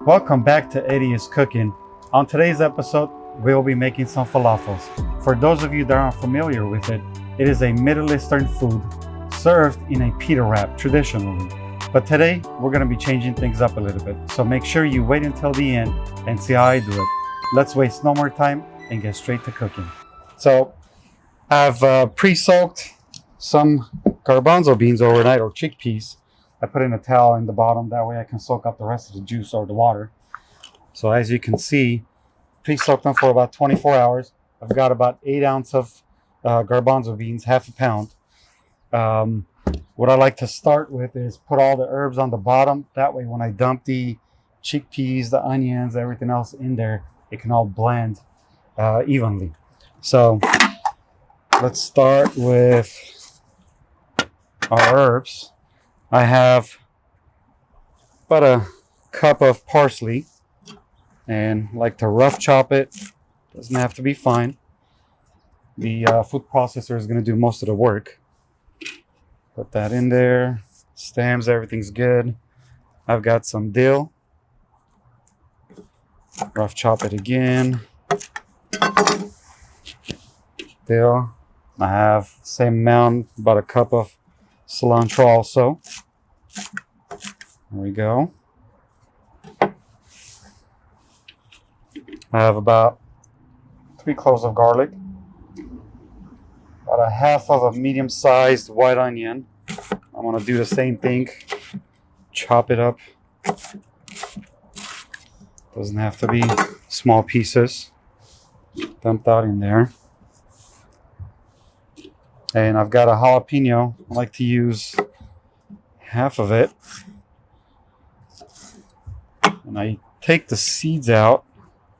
Welcome back to Edi'scookin. On today's episode, we'll be making some falafels. For those of you that aren't familiar with it, it is a Middle Eastern food served in a pita wrap traditionally. But today, we're going to be changing things up a little bit. So make sure you wait until the end and see how I do it. Let's waste no more time and get straight to cooking. So I've pre-soaked some garbanzo beans overnight, or chickpeas. I put in a towel in the bottom, that way I can soak up the rest of the juice or the water. So as you can see, pre-soaked them for about 24 hours. I've got about 8 ounces of garbanzo beans, half a pound. What I like to start with is put all the herbs on the bottom. That way when I dump the chickpeas, the onions, everything else in there, it can all blend evenly. So let's start with our herbs. I have about a cup of parsley and like to rough chop it. Doesn't have to be fine. The food processor is going to do most of the work. Put that in there. Stems, everything's good. I've got some dill. Rough chop it again. Dill. I have the same amount, about a cup of cilantro also. There we go. I have about 3 cloves of garlic. About a half of a medium-sized white onion. I'm going to do the same thing. Chop it up. Doesn't have to be small pieces. Dump that in there. And I've got a jalapeno. I like to use half of it. And I take the seeds out.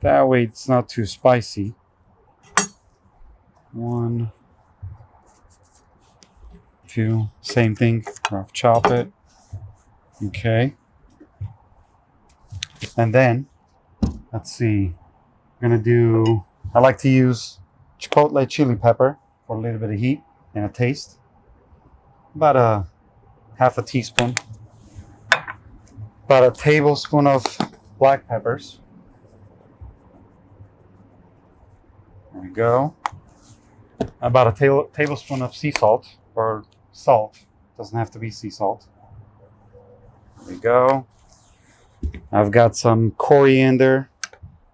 That way it's not too spicy. 1, 2, same thing. Rough chop it. Okay. And then, let's see. I'm gonna do, I like to use chipotle chili pepper for a little bit of heat and a taste. About a half a teaspoon. About a tablespoon of black peppers. There we go. About a tablespoon of sea salt, or salt. Doesn't have to be sea salt. There we go. I've got some coriander.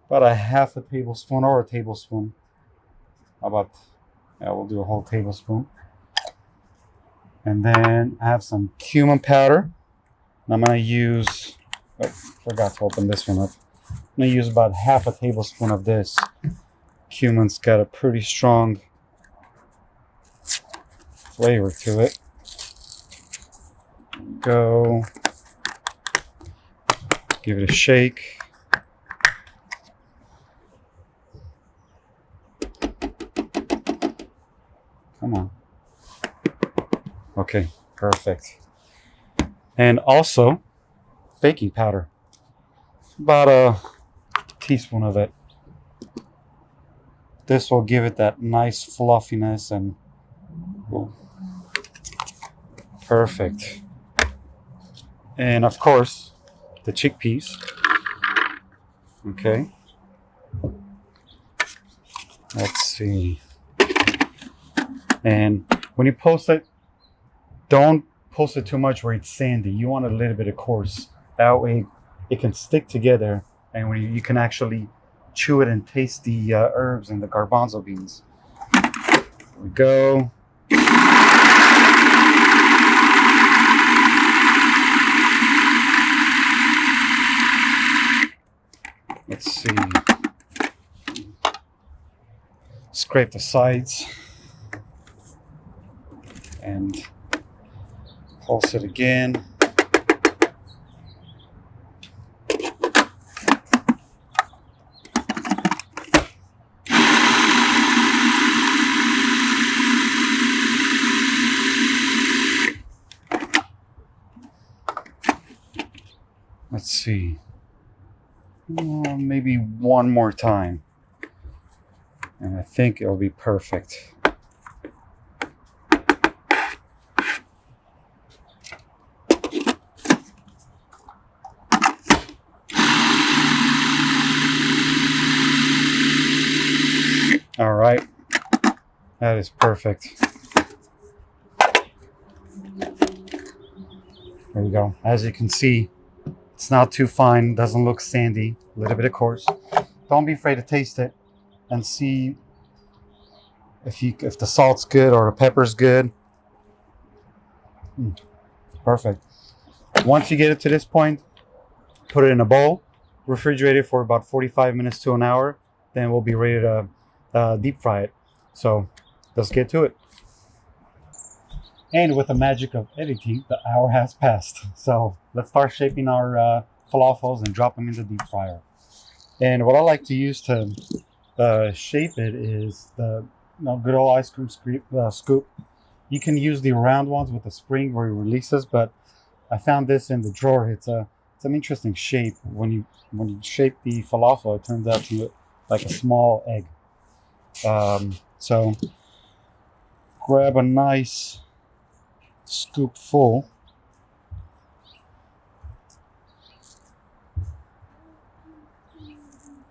About a half a tablespoon or a tablespoon. We'll do a whole tablespoon. And then I have some cumin powder. I'm going to use, forgot to open this one up. I'm going to use about half a tablespoon of this. Cumin's got a pretty strong flavor to it. Go. Give it a shake. Come on. Okay, perfect. And also, baking powder. About a teaspoon of it. This will give it that nice fluffiness and perfect. And of course, the chickpeas. Okay. Let's see. And when you post it, don't post it too much where it's sandy. You want a little bit of coarse. That way it can stick together and when you can actually chew it and taste the herbs and the garbanzo beans. There we go. Let's see. Scrape the sides and pulse it again. Let's see. Maybe one more time. And I think it'll be perfect. That is perfect. There we go. As you can see, it's not too fine, doesn't look sandy, a little bit of coarse. Don't be afraid to taste it and see if the salt's good or the pepper's good. Perfect. Once you get it to this point, put it in a bowl, refrigerate it for about 45 minutes to an hour, then we'll be ready to deep fry it. So let's get to it. And with the magic of editing, the hour has passed. So let's start shaping our falafels and drop them in the deep fryer. And what I like to use to shape it is the good old ice cream scoop. You can use the round ones with the spring where it releases, but I found this in the drawer. It's an interesting shape. When you shape the falafel, it turns out to look like a small egg. So grab a nice scoop full.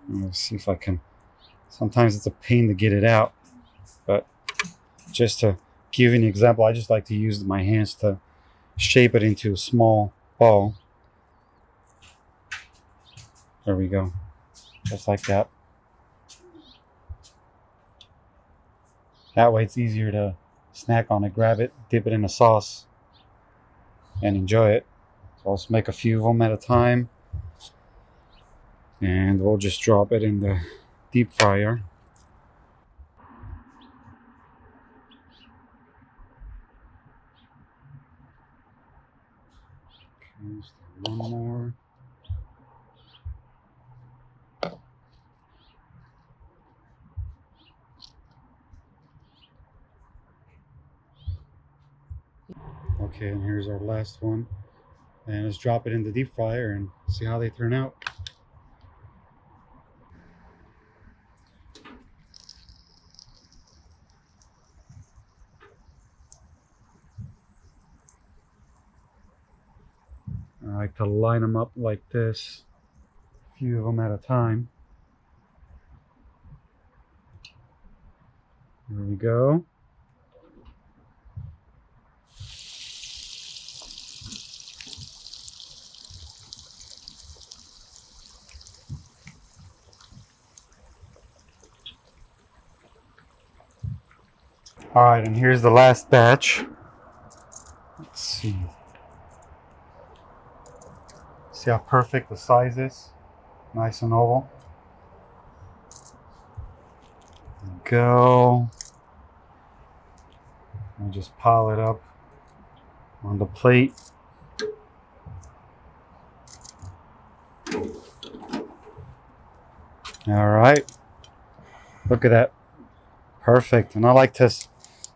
Let's see if I can. Sometimes it's a pain to get it out, but just to give you an example, I just like to use my hands to shape it into a small ball. There we go, just like that. That way it's easier to snack on it, grab it, dip it in a sauce, and enjoy it. So let's make a few of them at a time, and we'll just drop it in the deep fryer. Okay, just one more. Okay, and here's our last one. And let's drop it in the deep fryer and see how they turn out. I like to line them up like this, a few of them at a time. There we go. All right, and here's the last batch. Let's see. See how perfect the size is? Nice and oval. There we go. I'll just pile it up on the plate. All right. Look at that. Perfect. And I like to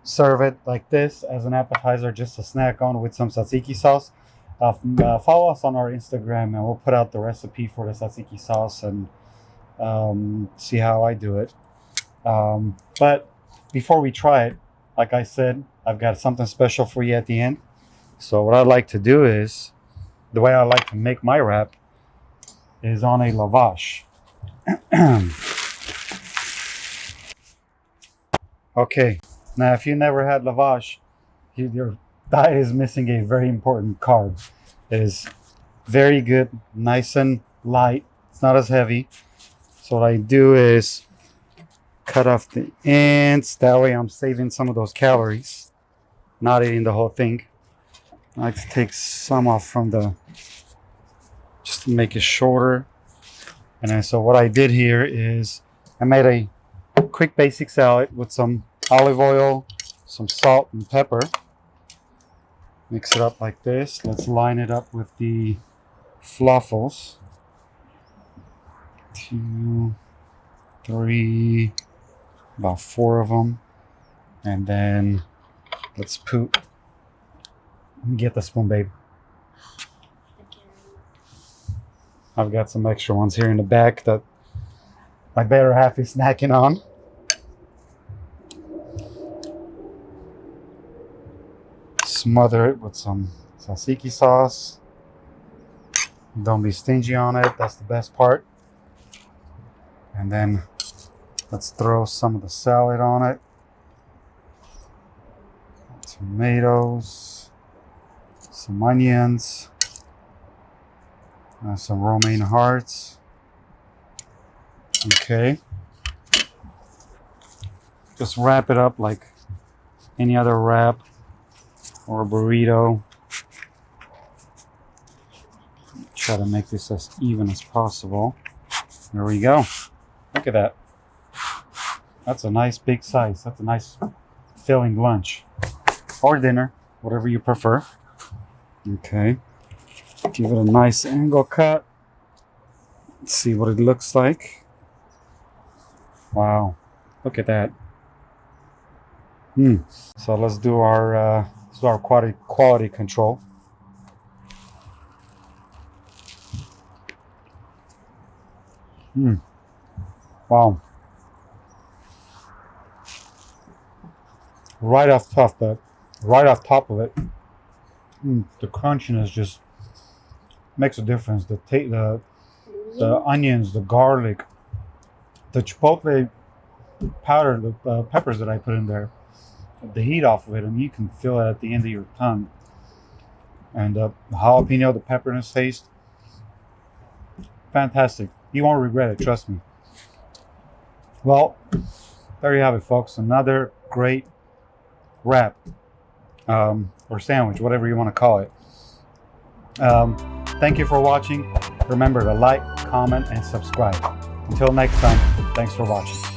serve it like this as an appetizer, just to snack on with some tzatziki sauce. Follow us on our Instagram and we'll put out the recipe for the tzatziki sauce and see how I do it. But before we try it, like I said, I've got something special for you at the end. So what I like to do is, the way I like to make my wrap is on a lavash. Okay, now if you never had lavash, your diet is missing a very important carb. It is very good, nice and light. It's not as heavy. So what I do is cut off the ends. That way I'm saving some of those calories, not eating the whole thing. I like to take some off from just to make it shorter. And then so what I did here is I made a quick basic salad with some olive oil, some salt and pepper. Mix it up like this. Let's line it up with the falafels. 2, 3, about 4 of them. And then let's put, get the spoon, babe. I've got some extra ones here in the back that my better half is snacking on. Smother it with some tzatziki sauce. Don't be stingy on it, that's the best part. And then let's throw some of the salad on it. tomatoes, some onions, some romaine hearts. Okay. Just wrap it up like any other wrap or burrito. Try to make this as even as possible. There we go. Look at that. That's a nice big size. That's a nice filling lunch or dinner, whatever you prefer. Okay. Give it a nice angle cut. Let's see what it looks like. Wow. Look at that. So let's do our quality control. Wow. Right off top of it, the crunchiness just makes a difference. The onions, the garlic, the chipotle powder, the peppers that I put in there, the heat off of it, and you can feel it at the end of your tongue. And the jalapeno, the pepperness taste, fantastic. You won't regret it, trust me. Well, there you have it, folks. Another great wrap or sandwich, whatever you want to call it. Thank you for watching. Remember to like, comment, and subscribe. Until next time, thanks for watching.